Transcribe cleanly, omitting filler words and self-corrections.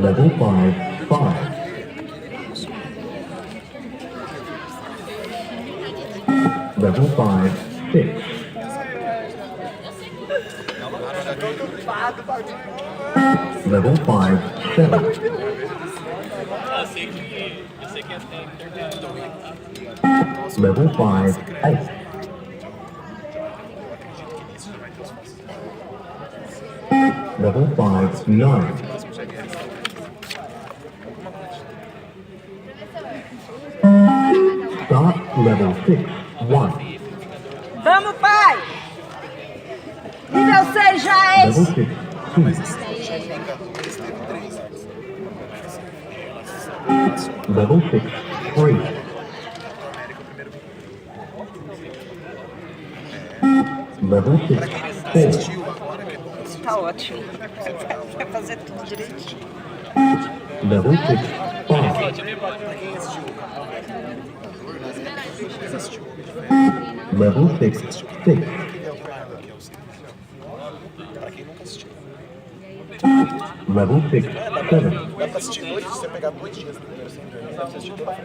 Level 5, 5. Level 5, 6. Level 5, 7. Level 5, 8. Level 5, 9. Start level 6, 1. Vamos, pai! Nível 6 já é Level esse. 6, 2. Level 6, 3. Level 6, 4. Tá ótimo. Vai fazer tudo direitinho. Level 6, 5. Level 6, 6. Level 6, 7. Dá pra assistir hoje, se você pegar 2 dias primeiro, assim, dá pra assistir toda a